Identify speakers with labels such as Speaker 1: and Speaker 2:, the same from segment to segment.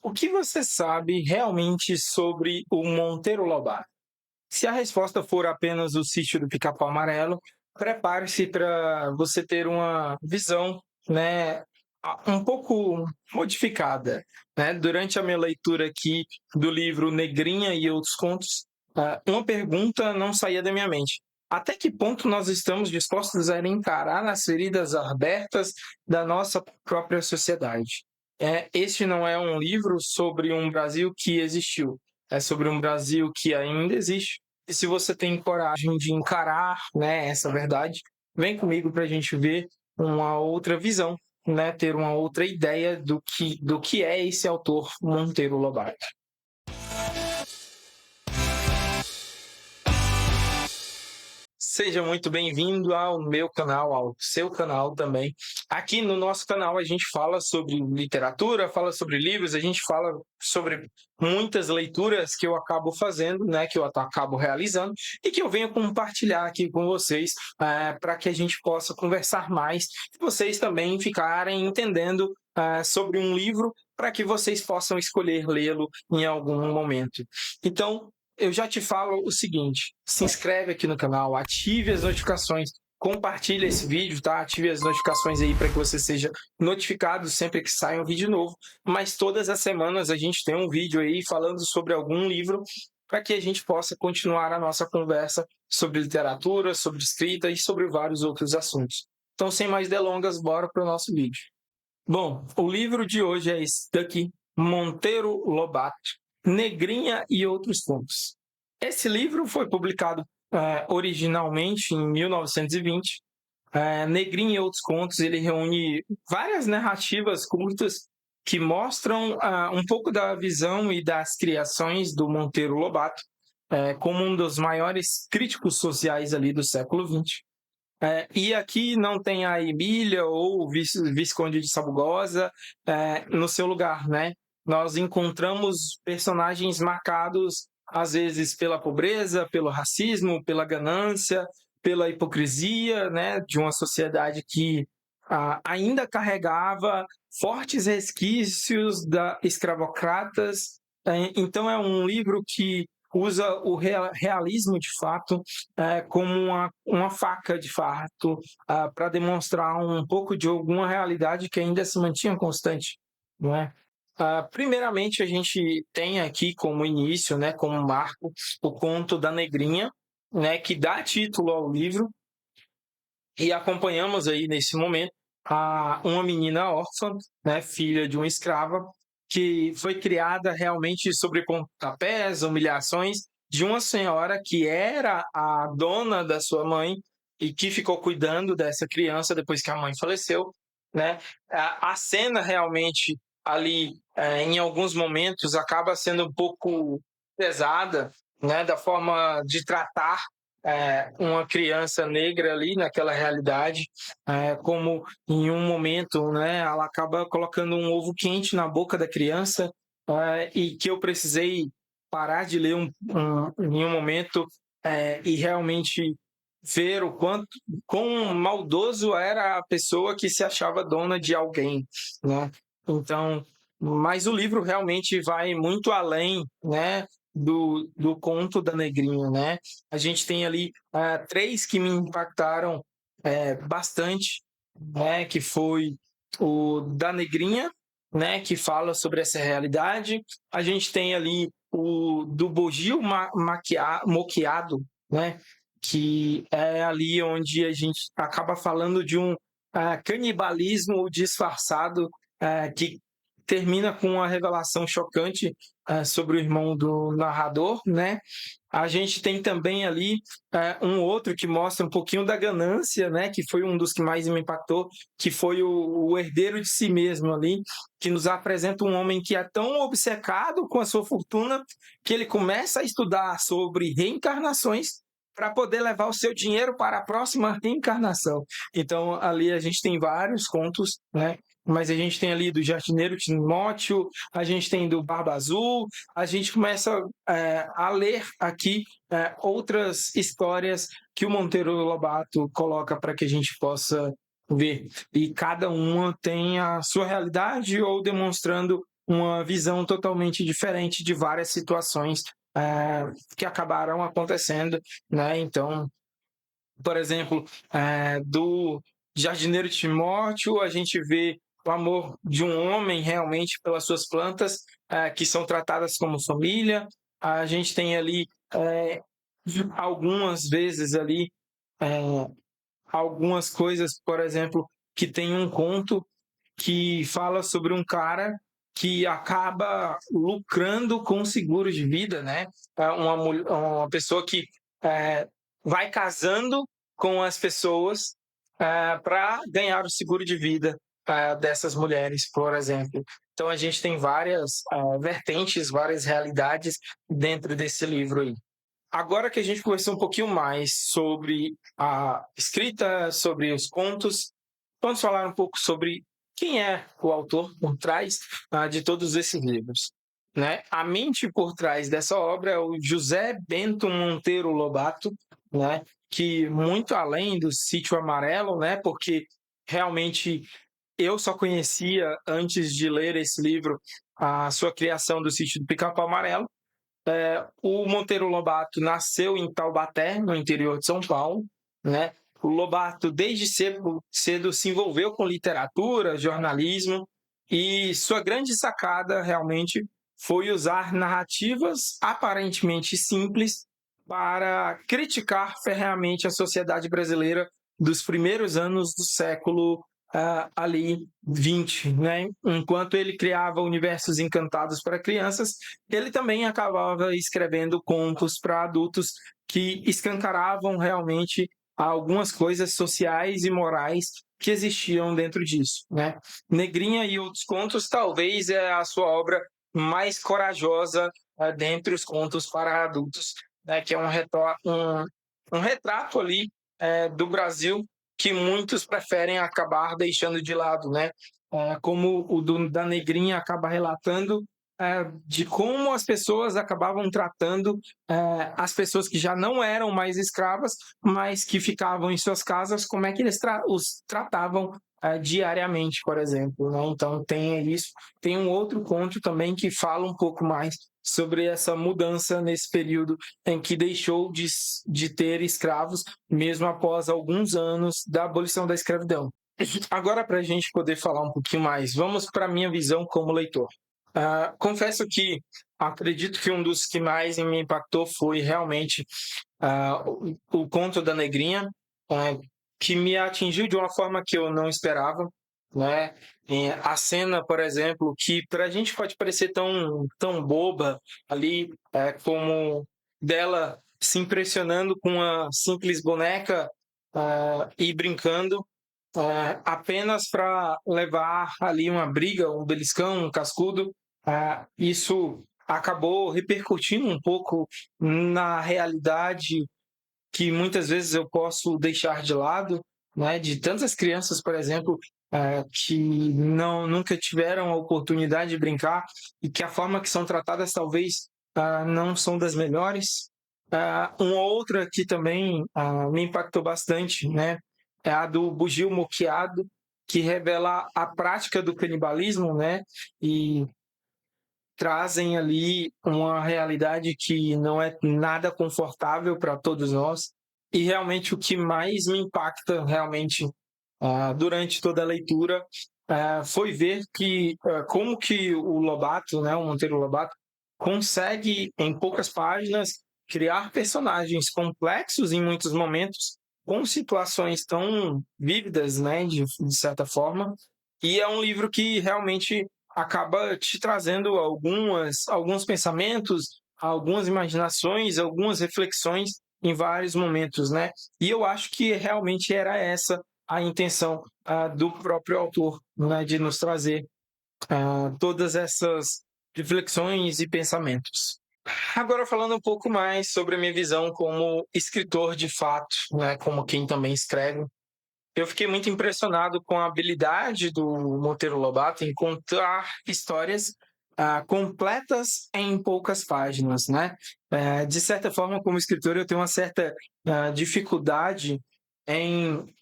Speaker 1: O que você sabe realmente sobre o Monteiro Lobato? Se a resposta for apenas o Sítio do Pica-Pau Amarelo, prepare-se para você ter uma visão, né, um pouco modificada, né? Durante a minha leitura aqui do livro Negrinha e Outros Contos, uma pergunta não saía da minha mente. Até que ponto nós estamos dispostos a encarar as feridas abertas da nossa própria sociedade? Este não é um livro sobre um Brasil que existiu, é sobre um Brasil que ainda existe. E se você tem coragem de encarar, né, essa verdade, vem comigo para a gente ver uma outra visão, né, ter uma outra ideia do que é esse autor Monteiro Lobato. Seja muito bem-vindo ao meu canal, ao seu canal também. Aqui no nosso canal a gente fala sobre literatura, fala sobre livros, a gente fala sobre muitas leituras que eu acabo fazendo, né, que eu acabo realizando e que eu venho compartilhar aqui com vocês para que a gente possa conversar mais e vocês também ficarem entendendo sobre um livro para que vocês possam escolher lê-lo em algum momento. Então, eu já te falo o seguinte, se inscreve aqui no canal, ative as notificações, compartilha esse vídeo, tá? Ative as notificações aí para que você seja notificado sempre que saia um vídeo novo. Mas todas as semanas a gente tem um vídeo aí falando sobre algum livro para que a gente possa continuar a nossa conversa sobre literatura, sobre escrita e sobre vários outros assuntos. Então, sem mais delongas, bora para o nosso vídeo. Bom, o livro de hoje é esse daqui, Monteiro Lobato, Negrinha e Outros Contos. Esse livro foi publicado originalmente em 1920. Negrinha e Outros Contos, ele reúne várias narrativas curtas que mostram um pouco da visão e das criações do Monteiro Lobato, como um dos maiores críticos sociais ali do século XX. E aqui não tem a Emília ou o Visconde de Sabugosa no seu lugar, né? Nós encontramos personagens marcados, às vezes, pela pobreza, pelo racismo, pela ganância, pela hipocrisia, né? De uma sociedade que ainda carregava fortes resquícios da escravocratas. Então, é um livro que usa o realismo de fato como uma faca de fato para demonstrar um pouco de alguma realidade que ainda se mantinha constante, não é? Primeiramente, a gente tem aqui como início, né, como marco, o conto da Negrinha, né, que dá título ao livro, e acompanhamos aí nesse momento uma menina órfã, né, filha de uma escrava, que foi criada realmente sobre pontapés, humilhações de uma senhora que era a dona da sua mãe e que ficou cuidando dessa criança depois que a mãe faleceu, né? A cena realmente ali, em alguns momentos, acaba sendo um pouco pesada, né, da forma de tratar uma criança negra ali naquela realidade, como em um momento, né, ela acaba colocando um ovo quente na boca da criança, e que eu precisei parar de ler em um momento e realmente ver o quão maldoso era a pessoa que se achava dona de alguém, né? Então, mas o livro realmente vai muito além, né, do conto da Negrinha, né? A gente tem ali três que me impactaram bastante, né? Que foi o da Negrinha, né? Que fala sobre essa realidade. A gente tem ali o do Bugio Moqueado, né? Que é ali onde a gente acaba falando de um canibalismo disfarçado que termina com uma revelação chocante sobre o irmão do narrador, né? A gente tem também ali um outro que mostra um pouquinho da ganância, né? Que foi um dos que mais me impactou, que foi o herdeiro de si mesmo ali, que nos apresenta um homem que é tão obcecado com a sua fortuna que ele começa a estudar sobre reencarnações para poder levar o seu dinheiro para a próxima reencarnação. Então, ali a gente tem vários contos, né? Mas a gente tem ali do Jardineiro Timóteo, a gente tem do Barba Azul, a gente começa a ler aqui outras histórias que o Monteiro Lobato coloca para que a gente possa ver. E cada uma tem a sua realidade ou demonstrando uma visão totalmente diferente de várias situações que acabaram acontecendo, né? Então, por exemplo, do jardineiro Timóteo, a gente vê o amor de um homem realmente pelas suas plantas, que são tratadas como família. A gente tem ali algumas vezes ali algumas coisas, por exemplo, que tem um conto que fala sobre um cara que acaba lucrando com seguro de vida, né? Uma pessoa que é, vai casando com as pessoas para ganhar o seguro de vida dessas mulheres, por exemplo. Então a gente tem várias vertentes, várias realidades dentro desse livro aí. Agora que a gente conversou um pouquinho mais sobre a escrita, sobre os contos, vamos falar um pouco sobre quem é o autor por trás de todos esses livros. Né? A mente por trás dessa obra é o José Bento Monteiro Lobato, né? Que muito além do Sítio Amarelo, né? Porque realmente eu só conhecia, antes de ler esse livro, a sua criação do Sítio do Pica-Pau Amarelo. O Monteiro Lobato nasceu em Taubaté, no interior de São Paulo, né? O Lobato, desde cedo se envolveu com literatura, jornalismo, e sua grande sacada realmente foi usar narrativas aparentemente simples para criticar ferreamente a sociedade brasileira dos primeiros anos do século ali 20, né? Enquanto ele criava universos encantados para crianças, ele também acabava escrevendo contos para adultos que escancaravam realmente algumas coisas sociais e morais que existiam dentro disso, né? Negrinha e Outros Contos talvez é a sua obra mais corajosa dentre os contos para adultos, né? Que é um retrato ali do Brasil que muitos preferem acabar deixando de lado, né? Como da Negrinha acaba relatando de como as pessoas acabavam tratando as pessoas que já não eram mais escravas, mas que ficavam em suas casas, como é que eles os tratavam diariamente, por exemplo. Né? Então tem isso. Tem um outro conto também que fala um pouco mais sobre essa mudança nesse período em que deixou de ter escravos, mesmo após alguns anos da abolição da escravidão. Agora, para a gente poder falar um pouquinho mais, vamos para a minha visão como leitor. Confesso que acredito que um dos que mais me impactou foi realmente o conto da Negrinha, que me atingiu de uma forma que eu não esperava. Né? A cena, por exemplo, que para a gente pode parecer tão boba ali, como dela se impressionando com uma simples boneca e brincando, apenas para levar ali uma briga, um beliscão, um cascudo. Isso acabou repercutindo um pouco na realidade que muitas vezes eu posso deixar de lado, né, de tantas crianças, por exemplo, que nunca tiveram a oportunidade de brincar e que a forma que são tratadas talvez não são das melhores. Uma outra que também me impactou bastante, né, é a do Bugio Moqueado, que revela a prática do canibalismo, né, e trazem ali uma realidade que não é nada confortável para todos nós. E realmente o que mais me impacta realmente durante toda a leitura foi ver que como que o Lobato, né, o Monteiro Lobato, consegue em poucas páginas criar personagens complexos em muitos momentos, com situações tão vívidas, né, de certa forma. E é um livro que realmente acaba te trazendo alguns pensamentos, algumas imaginações, algumas reflexões em vários momentos, né? E eu acho que realmente era essa a intenção do próprio autor, né? De nos trazer todas essas reflexões e pensamentos. Agora falando um pouco mais sobre a minha visão como escritor de fato, né? Como quem também escreve. Eu fiquei muito impressionado com a habilidade do Monteiro Lobato em contar histórias completas em poucas páginas, né? De certa forma, como escritor, eu tenho uma certa dificuldade em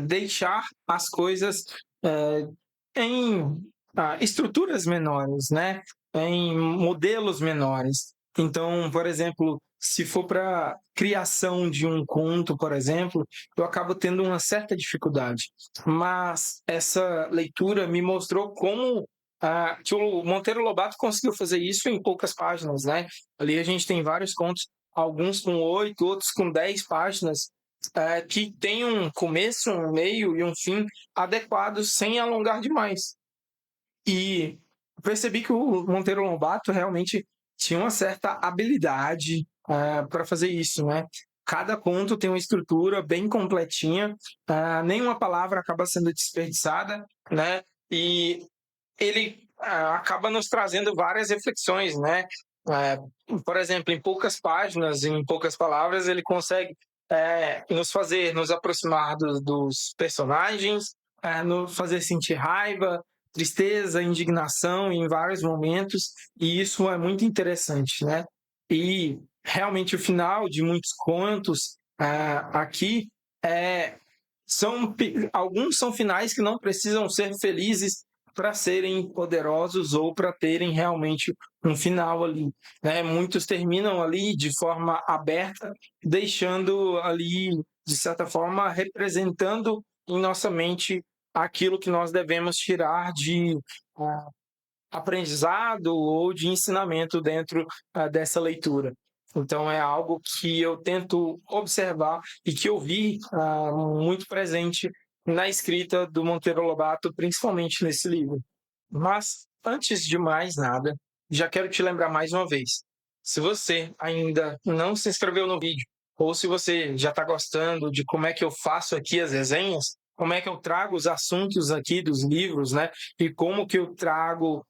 Speaker 1: deixar as coisas em estruturas menores, né? Em modelos menores. Então, por exemplo, se for para criação de um conto, por exemplo, eu acabo tendo uma certa dificuldade. Mas essa leitura me mostrou como que o Monteiro Lobato conseguiu fazer isso em poucas páginas, né? Ali a gente tem vários contos, alguns com 8, outros com 10 páginas, que tem um começo, um meio e um fim adequados, sem alongar demais. E percebi que o Monteiro Lobato realmente tinha uma certa habilidade para fazer isso, né? Cada conto tem uma estrutura bem completinha, nenhuma palavra acaba sendo desperdiçada, né? E ele acaba nos trazendo várias reflexões, né? É, por exemplo, em poucas páginas, em poucas palavras, ele consegue nos aproximar dos personagens, nos fazer sentir raiva, tristeza, indignação em vários momentos, e isso é muito interessante, né? E realmente o final de muitos contos aqui é, alguns são finais que não precisam ser felizes para serem poderosos ou para terem realmente um final ali, né? Muitos terminam ali de forma aberta, deixando ali, de certa forma, representando em nossa mente aquilo que nós devemos tirar de aprendizado ou de ensinamento dentro dessa leitura. Então, é algo que eu tento observar e que eu vi muito presente na escrita do Monteiro Lobato, principalmente nesse livro. Mas, antes de mais nada, já quero te lembrar mais uma vez: se você ainda não se inscreveu no vídeo, ou se você já está gostando de como é que eu faço aqui as resenhas, como é que eu trago os assuntos aqui dos livros, né? E como que eu trago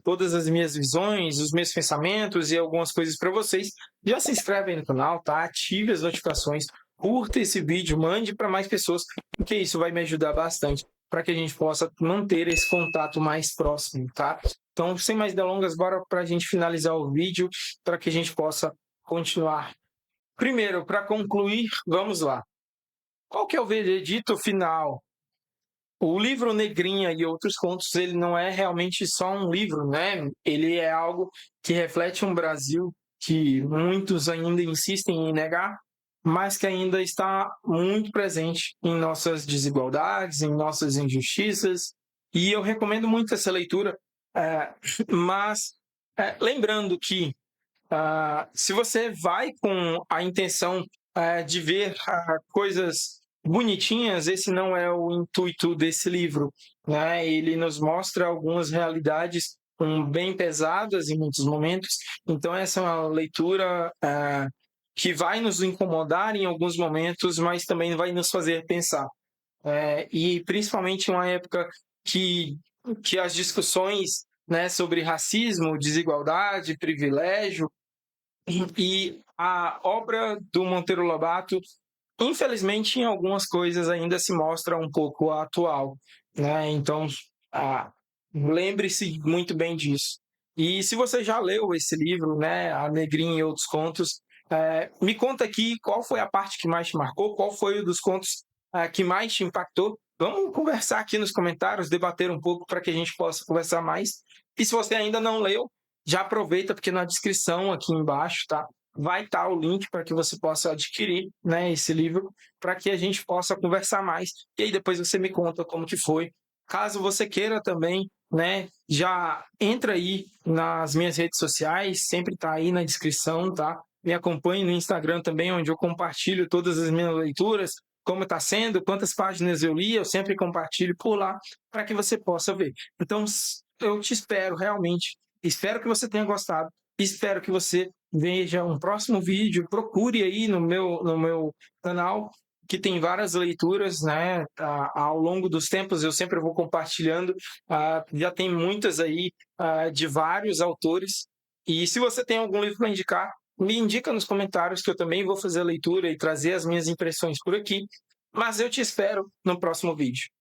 Speaker 1: todas as minhas visões, os meus pensamentos e algumas coisas para vocês, já se inscreve aí no canal, tá? Ative as notificações, curta esse vídeo, mande para mais pessoas, porque isso vai me ajudar bastante para que a gente possa manter esse contato mais próximo, tá? Então, sem mais delongas, bora para a gente finalizar o vídeo, para que a gente possa continuar. Primeiro, para concluir, vamos lá. Qual que é o veredito final? O livro Negrinha e Outros Contos, ele não é realmente só um livro, né? Ele é algo que reflete um Brasil que muitos ainda insistem em negar, mas que ainda está muito presente em nossas desigualdades, em nossas injustiças. E eu recomendo muito essa leitura, mas lembrando que se você vai com a intenção de ver coisas bonitinhas, esse não é o intuito desse livro, né? Ele nos mostra algumas realidades bem pesadas em muitos momentos, então essa é uma leitura que vai nos incomodar em alguns momentos, mas também vai nos fazer pensar. E principalmente em uma época que as discussões, né, sobre racismo, desigualdade, privilégio, e a obra do Monteiro Lobato, infelizmente, em algumas coisas ainda se mostra um pouco atual, né? Então, lembre-se muito bem disso. E se você já leu esse livro, né, A Negrinha e Outros Contos, me conta aqui qual foi a parte que mais te marcou, qual foi o dos contos que mais te impactou. Vamos conversar aqui nos comentários, debater um pouco para que a gente possa conversar mais. E se você ainda não leu, já aproveita, porque na descrição aqui embaixo, tá? Vai estar o link para que você possa adquirir, né, esse livro, para que a gente possa conversar mais. E aí depois você me conta como que foi. Caso você queira também, né, já entra aí nas minhas redes sociais, sempre está aí na descrição, tá? Me acompanhe no Instagram também, onde eu compartilho todas as minhas leituras, como está sendo, quantas páginas eu li, eu sempre compartilho por lá, para que você possa ver. Então, eu te espero realmente. Espero que você tenha gostado. Espero que você veja um próximo vídeo. Procure aí no meu canal, que tem várias leituras, né? Ao longo dos tempos eu sempre vou compartilhando. Já tem muitas aí de vários autores. E se você tem algum livro para indicar, me indica nos comentários, que eu também vou fazer a leitura e trazer as minhas impressões por aqui. Mas eu te espero no próximo vídeo.